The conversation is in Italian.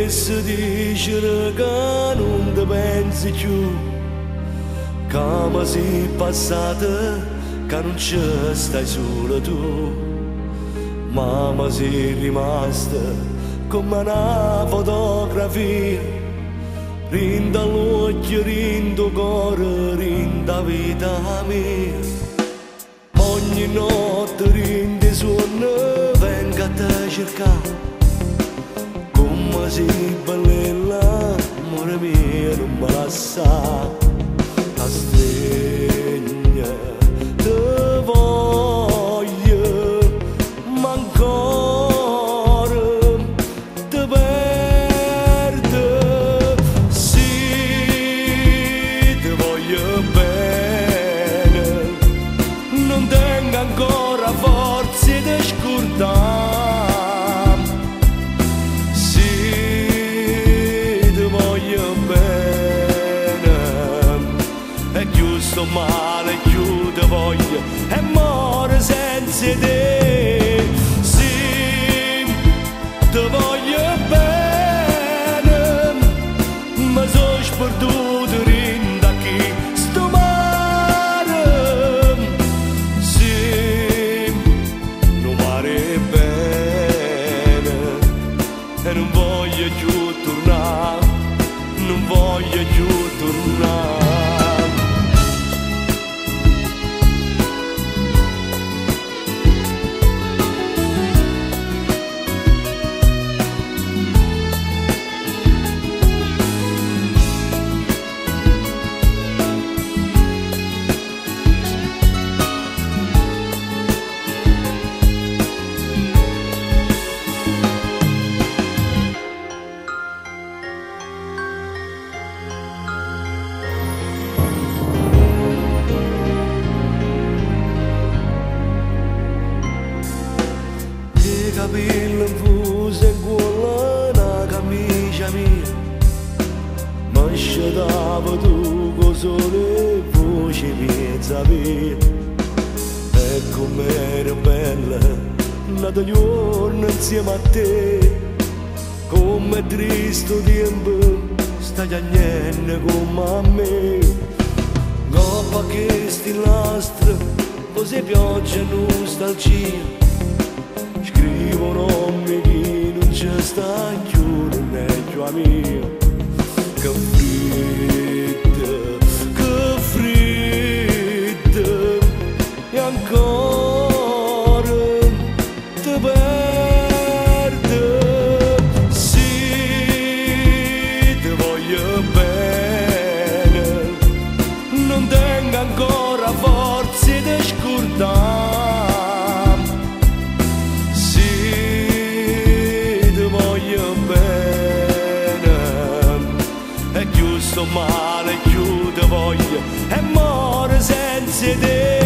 se dice che non ti pensi più, come sei passata, che non ci stai solo tu, ma sei rimasta come una fotografia, rinda l'occhio, rinda il cuore, rinda vita mia. Ogni notte rinda i suoni, venga a te cercare, come sei bella, amore mio, non me la sa, la stregna, te voglio, ma ancora te perdo, sì, te voglio bene, non tengo ancora forze di scordare. Sto male, chiudo voglio e muore senza te. Sì, ti voglio bene, ma sono sperduto rinda chi sto male. Sì, non mare bene e non voglio più tornare, non voglio più tornare. Capello infuso e quella una camicia mia, ma sciatava tu con sole voce mezza via. E com'era bella nata giorno insieme a te, come triste tempo stai agnendo come a me. Coppa che sti lastra, così pioggia e nostalgia, scrivo nomi chi non ci sta più, non è più amico. Che fredda, e ancora te perdo. Sì, te voglio bene, non tengo ancora forze di scordare. Sto male, chiudo voglio e muore senza te.